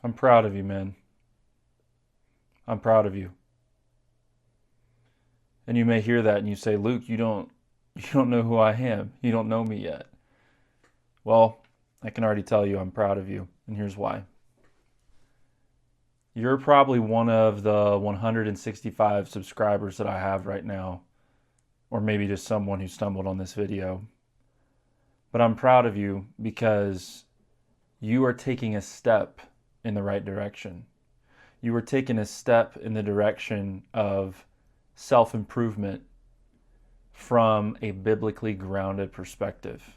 I'm proud of you, man. I'm proud of you. And you may hear that and you say, "Luke, you don't know who I am. You don't know me yet." Well, I can already tell you I'm proud of you, and here's why. You're probably one of the 165 subscribers that I have right now, or maybe just someone who stumbled on this video. But I'm proud of you because you are taking a step in the right direction. You are taking a step in the direction of self improvement from a biblically grounded perspective.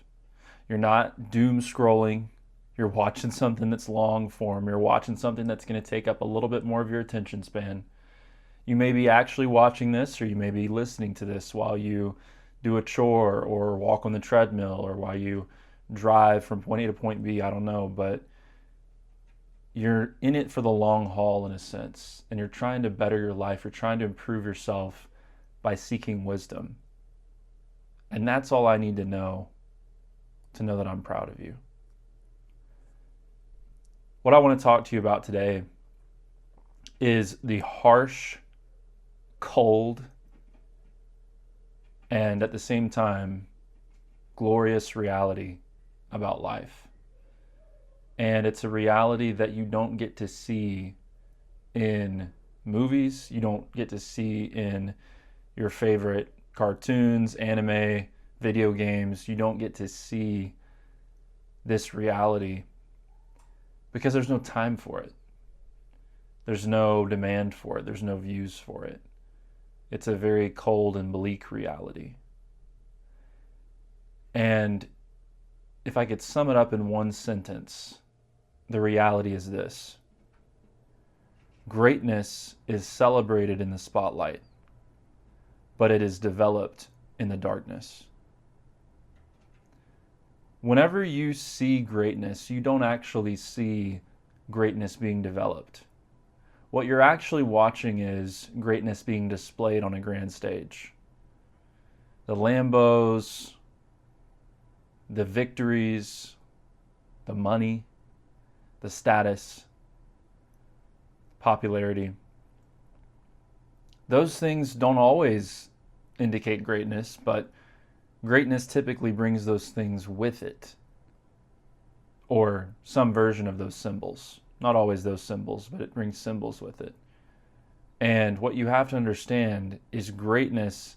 You're not doom scrolling. You're watching something that's long form. You're watching something that's going to take up a little bit more of your attention span. You may be actually watching this, or you may be listening to this while you do a chore or walk on the treadmill or while you drive from point A to point B. I don't know, but you're in it for the long haul in a sense, and you're trying to better your life. You're trying to improve yourself by seeking wisdom. And that's all I need to know that I'm proud of you. What I want to talk to you about today is the harsh, cold, and at the same time, glorious reality about life. And it's a reality that you don't get to see in movies, you don't get to see in your favorite cartoons, anime, video games. You don't get to see this reality because there's no time for it. There's no demand for it. There's no views for it. It's a very cold and bleak reality. And if I could sum it up in one sentence, the reality is this: greatness is celebrated in the spotlight, but it is developed in the darkness. Whenever you see greatness, you don't actually see greatness being developed. What you're actually watching is greatness being displayed on a grand stage. The Lambos, the victories, the money, the status, popularity. Those things don't always indicate greatness, but greatness typically brings those things with it, or some version of those symbols. Not always those symbols, but it brings symbols with it. And what you have to understand is greatness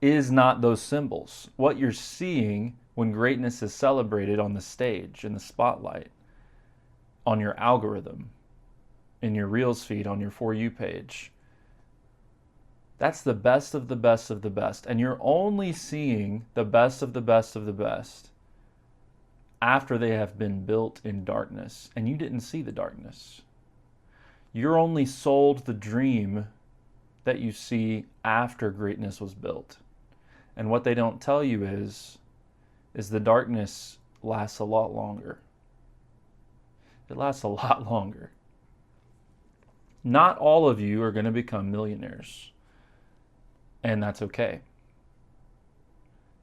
is not those symbols. What you're seeing when greatness is celebrated on the stage, in the spotlight, on your algorithm, in your Reels feed, on your For You page, that's the best of the best of the best. And you're only seeing the best of the best of the best after they have been built in darkness. And you didn't see the darkness. You're only sold the dream that you see after greatness was built. And what they don't tell you is the darkness lasts a lot longer. It lasts a lot longer. Not all of you are going to become millionaires. And that's okay.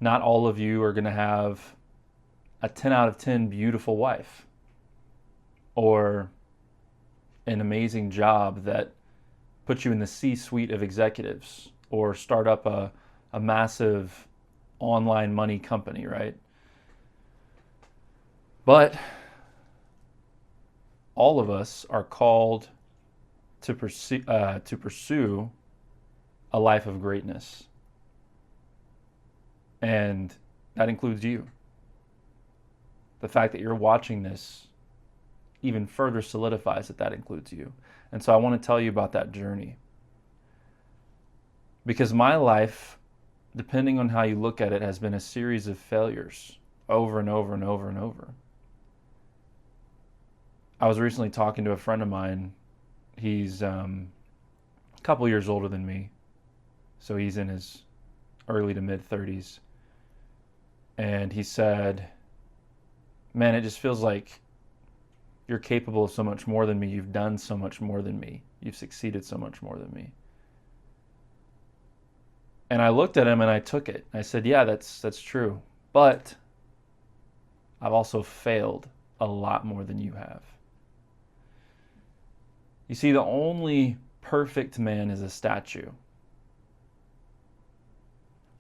Not all of you are going to have a 10 out of 10 beautiful wife or an amazing job that puts you in the C-suite of executives or start up a massive online money company, right? But all of us are called to pursue a life of greatness. And that includes you. The fact that you're watching this even further solidifies that includes you. And so I want to tell you about that journey. Because my life, depending on how you look at it, has been a series of failures over and over and over and over. I was recently talking to a friend of mine. He's a couple years older than me. So he's in his early to mid 30s. And he said, "Man, it just feels like you're capable of so much more than me. You've done so much more than me. You've succeeded so much more than me." And I looked at him and I took it. I said, "Yeah, that's true. But I've also failed a lot more than you have." You see, the only perfect man is a statue. I'm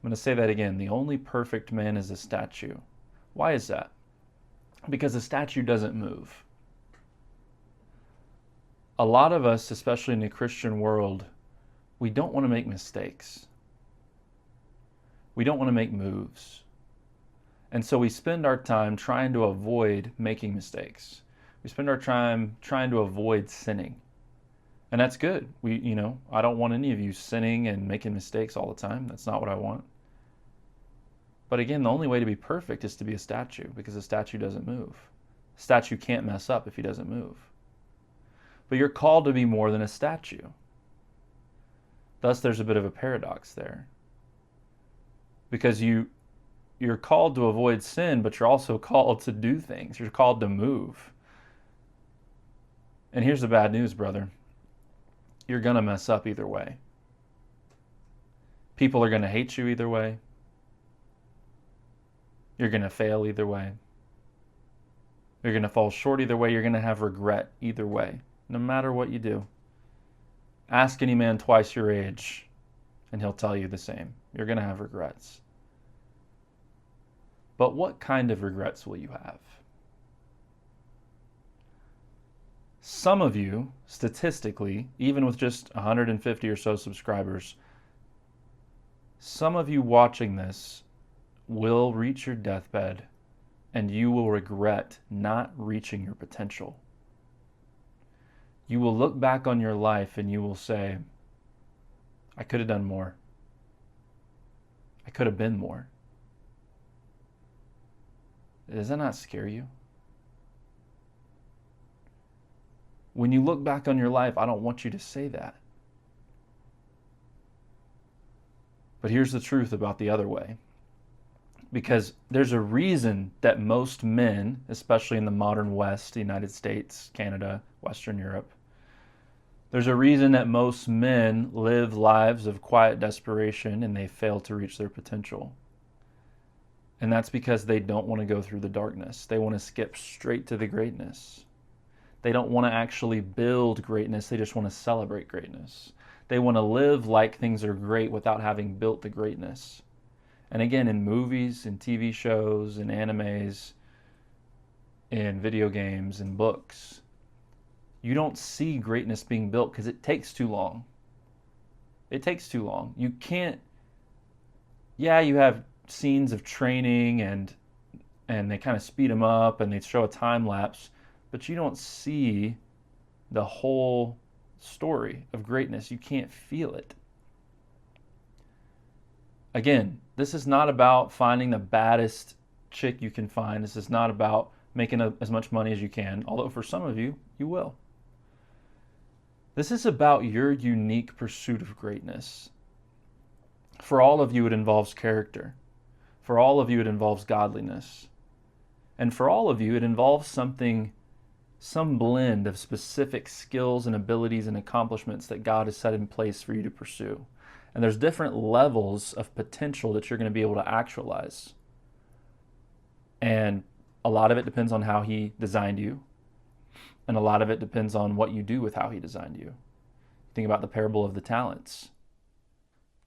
going to say that again. The only perfect man is a statue. Why is that? Because a statue doesn't move. A lot of us, especially in the Christian world, we don't want to make mistakes. We don't want to make moves. And so we spend our time trying to avoid making mistakes. We spend our time trying to avoid sinning. And that's good. I don't want any of you sinning and making mistakes all the time. That's not what I want. But again, the only way to be perfect is to be a statue, because a statue doesn't move. A statue can't mess up if he doesn't move. But you're called to be more than a statue. Thus, there's a bit of a paradox there. Because you're called to avoid sin, but you're also called to do things. You're called to move. And here's the bad news, brother. You're going to mess up either way. People are going to hate you either way. You're going to fail either way. You're going to fall short either way. You're going to have regret either way, no matter what you do. Ask any man twice your age, and he'll tell you the same. You're going to have regrets. But what kind of regrets will you have? Some of you, statistically, even with just 150 or so subscribers, some of you watching this will reach your deathbed and you will regret not reaching your potential. You will look back on your life and you will say, I could have done more. I could have been more. Does that not scare you? When you look back on your life, I don't want you to say that. But here's the truth about the other way. Because there's a reason that most men, especially in the modern West, the United States, Canada, Western Europe, there's a reason that most men live lives of quiet desperation and they fail to reach their potential. And that's because they don't want to go through the darkness. They want to skip straight to the greatness. They don't want to actually build greatness. They just want to celebrate greatness. They want to live like things are great without having built the greatness. And again, in movies, in TV shows, in animes, in video games, in books, you don't see greatness being built because it takes too long. It takes too long. You can't, you have scenes of training and they kind of speed them up and they show a time lapse, but you don't see the whole story of greatness. You can't feel it. Again, this is not about finding the baddest chick you can find. This is not about making as much money as you can, although for some of you, you will. This is about your unique pursuit of greatness. For all of you, it involves character. For all of you, it involves godliness. And for all of you, it involves some blend of specific skills and abilities and accomplishments that God has set in place for you to pursue. And there's different levels of potential that you're going to be able to actualize. And a lot of it depends on how He designed you. And a lot of it depends on what you do with how He designed you. Think about the parable of the talents.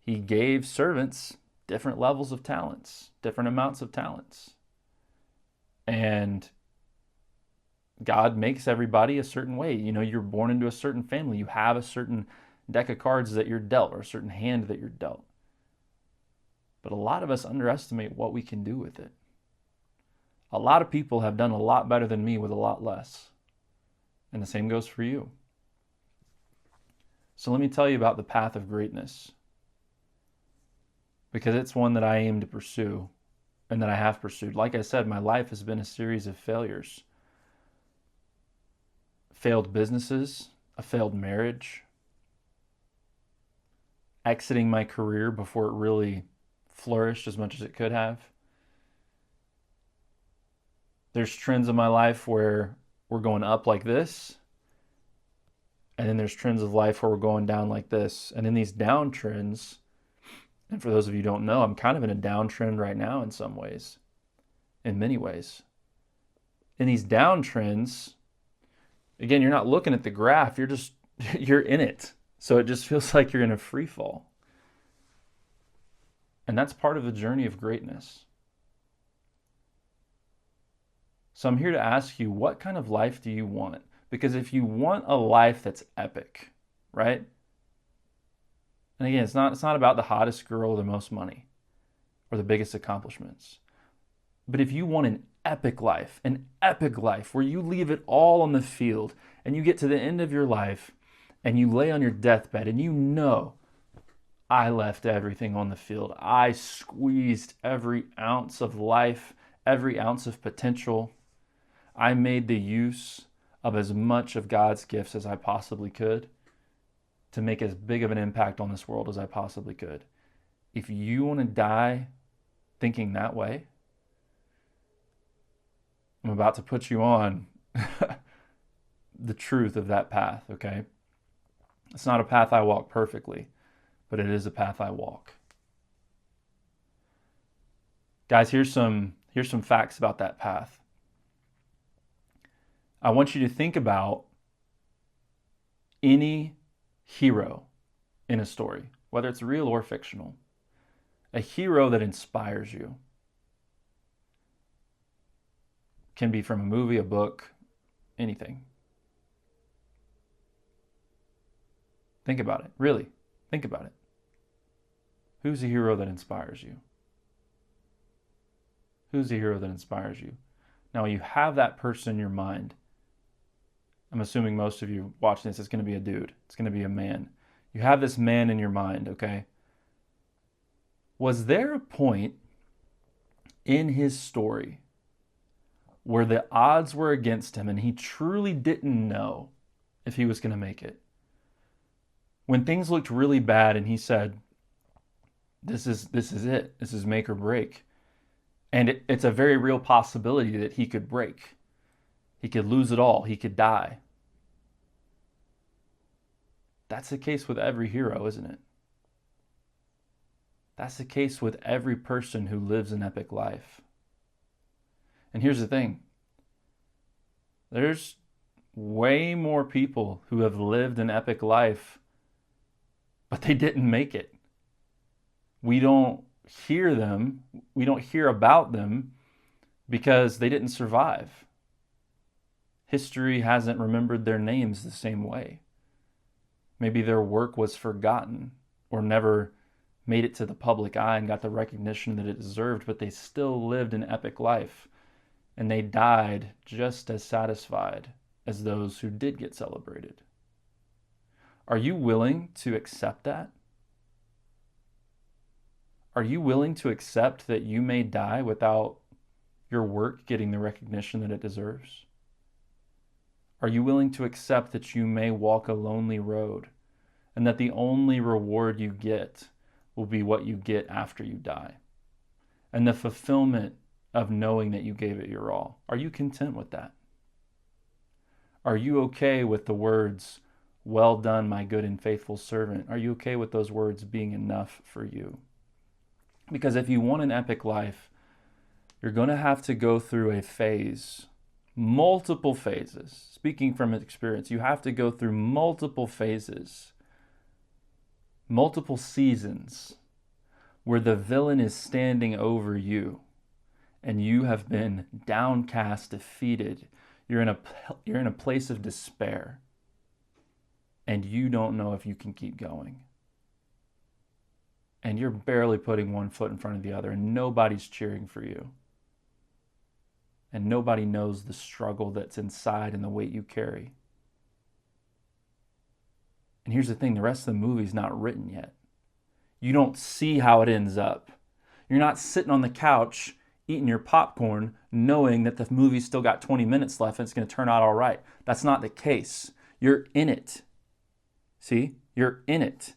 He gave servants different levels of talents, different amounts of talents. And God makes everybody a certain way. You're born into a certain family. You have a certain deck of cards that you're dealt, or a certain hand that you're dealt. But a lot of us underestimate what we can do with it. A lot of people have done a lot better than me with a lot less. And the same goes for you. So let me tell you about the path of greatness, because it's one that I aim to pursue and that I have pursued. Like I said, my life has been a series of failures. Failed businesses, a failed marriage, exiting my career before it really flourished as much as it could have. There's trends in my life where we're going up like this, and then there's trends of life where we're going down like this. And in these downtrends, and for those of you who don't know, I'm kind of in a downtrend right now in some ways, in many ways. In these downtrends, again, you're not looking at the graph, you're just You're in it. So it just feels like you're in a free fall. And that's part of the journey of greatness. So I'm here to ask you, what kind of life do you want? Because if you want a life that's epic, right? And again, it's not about the hottest girl or the most money or the biggest accomplishments. But if you want an epic life where you leave it all on the field and you get to the end of your life and you lay on your deathbed and you know, I left everything on the field. I squeezed every ounce of life, every ounce of potential. I made the use of as much of God's gifts as I possibly could to make as big of an impact on this world as I possibly could. If you want to die thinking that way, I'm about to put you on the truth of that path, okay? It's not a path I walk perfectly, but it is a path I walk. Guys, here's some facts about that path. I want you to think about any hero in a story, whether it's real or fictional. A hero that inspires you. Can be from a movie, a book, anything. Think about it. Really, think about it. Who's a hero that inspires you? Who's the hero that inspires you? Now, when you have that person in your mind, I'm assuming most of you watching this is going to be a dude. It's going to be a man. You have this man in your mind, okay? Was there a point in his story where the odds were against him and he truly didn't know if he was going to make it? When things looked really bad and he said, this is it. This is make or break. And it's a very real possibility that he could break. He could lose it all. He could die. That's the case with every hero, isn't it? That's the case with every person who lives an epic life. And here's the thing. There's way more people who have lived an epic life, but they didn't make it. We don't hear them. We don't hear about them because they didn't survive. History hasn't remembered their names the same way. Maybe their work was forgotten or never made it to the public eye and got the recognition that it deserved, but they still lived an epic life. And they died just as satisfied as those who did get celebrated. Are you willing to accept that? Are you willing to accept that you may die without your work getting the recognition that it deserves? Are you willing to accept that you may walk a lonely road and that the only reward you get will be what you get after you die? And the fulfillment of knowing that you gave it your all. Are you content with that? Are you okay with the words, "Well done, my good and faithful servant"? Are you okay with those words being enough for you? Because if you want an epic life, you're going to have to go through a phase, multiple phases. Speaking from experience, you have to go through multiple phases, multiple seasons, where the villain is standing over you and you have been downcast, defeated. You're in a place of despair and you don't know if you can keep going. And you're barely putting one foot in front of the other and nobody's cheering for you. And nobody knows the struggle that's inside and the weight you carry. And here's the thing, the rest of the movie's not written yet. You don't see how it ends up. You're not sitting on the couch eating your popcorn knowing that the movie's still got 20 minutes left and it's going to turn out all right. That's not the case. You're in it. See? You're in it.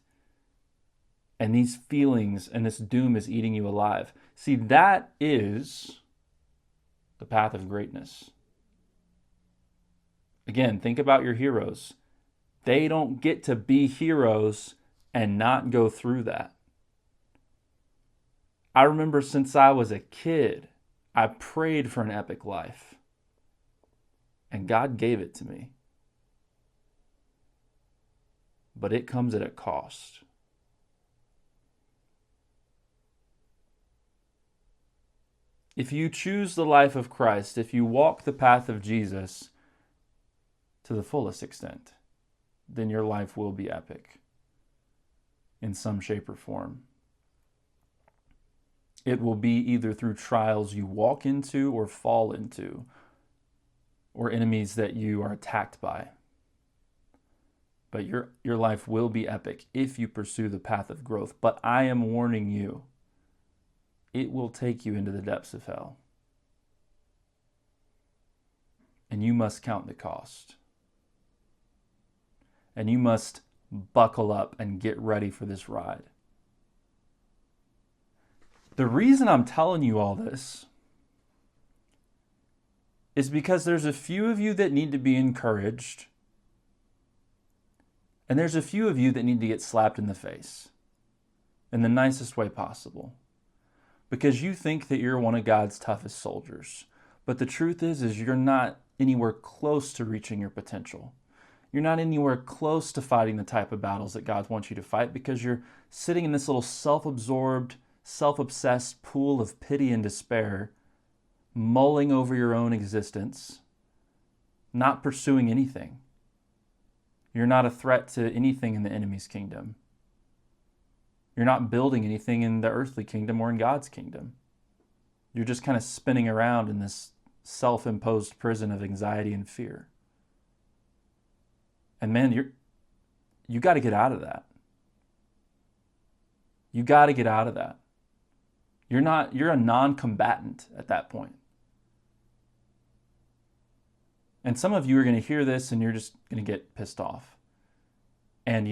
And these feelings and this doom is eating you alive. See, that is the path of greatness. Again, think about your heroes. They don't get to be heroes and not go through that. I remember since I was a kid, I prayed for an epic life. And God gave it to me. but it comes at a cost. If you choose the life of Christ, if you walk the path of Jesus to the fullest extent, then your life will be epic in some shape or form. It will be either through trials you walk into or fall into, or enemies that you are attacked by. But your life will be epic if you pursue the path of growth. But I am warning you, it will take you into the depths of hell. And you must count the cost. And you must buckle up and get ready for this ride. The reason I'm telling you all this is because there's a few of you that need to be encouraged, and there's a few of you that need to get slapped in the face in the nicest way possible, because you think that you're one of God's toughest soldiers. But the truth is you're not anywhere close to reaching your potential. You're not anywhere close to fighting the type of battles that God wants you to fight, because you're sitting in this little self-absorbed, self-obsessed pool of pity and despair, mulling over your own existence, not pursuing anything. You're not a threat to anything in the enemy's kingdom. You're not building anything in the earthly kingdom or in God's kingdom. You're just kind of spinning around in this self-imposed prison of anxiety and fear. And man, you got to get out of that. You got to get out of that. You're a non-combatant at that point. And some of you are going to hear this and you're just going to get pissed off. And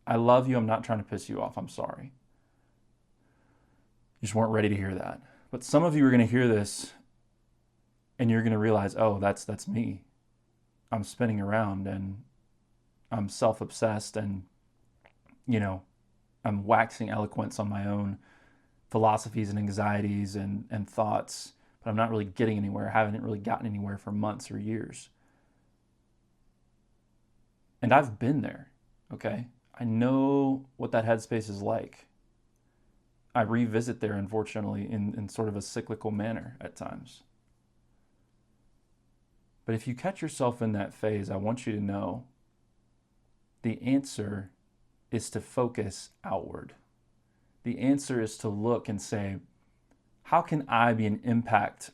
I love you. I'm not trying to piss you off. I'm sorry. You just weren't ready to hear that. But some of you are going to hear this and you're going to realize, oh, that's me. I'm spinning around and I'm self-obsessed and, I'm waxing eloquence on my own philosophies and anxieties and thoughts, but I'm not really getting anywhere. I haven't really gotten anywhere for months or years. And I've been there, okay? I know what that headspace is like. I revisit there, unfortunately, in sort of a cyclical manner at times. But if you catch yourself in that phase, I want you to know the answer is to focus outward. The answer is to look and say, how can I be an impact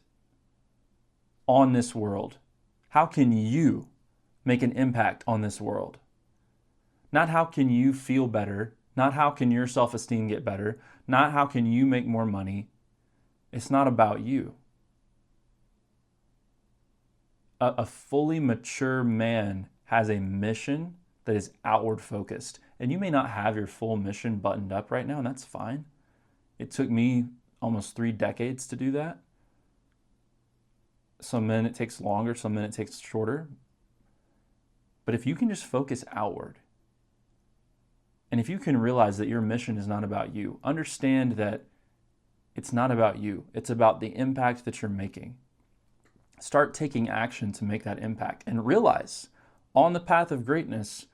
on this world? How can you make an impact on this world? Not how can you feel better, not how can your self-esteem get better, not how can you make more money. It's not about you. A fully mature man has a mission that is outward focused. And you may not have your full mission buttoned up right now, and that's fine. It took me almost 3 decades to do that. Some men it takes longer, some men it takes shorter. But if you can just focus outward, and if you can realize that your mission is not about you, understand that it's not about you. It's about the impact that you're making. Start taking action to make that impact, and realize on the path of greatness,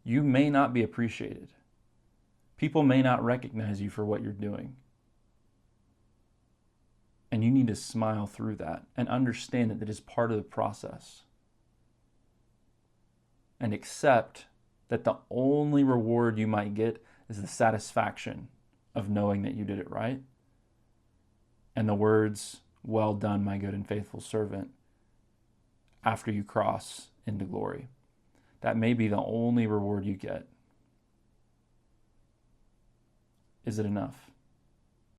you may not be appreciated. People may not recognize you for what you're doing. And you need to smile through that and understand that it is part of the process. And accept that the only reward you might get is the satisfaction of knowing that you did it right. And the words, "Well done, my good and faithful servant," after you cross into glory. That may be the only reward you get. Is it enough?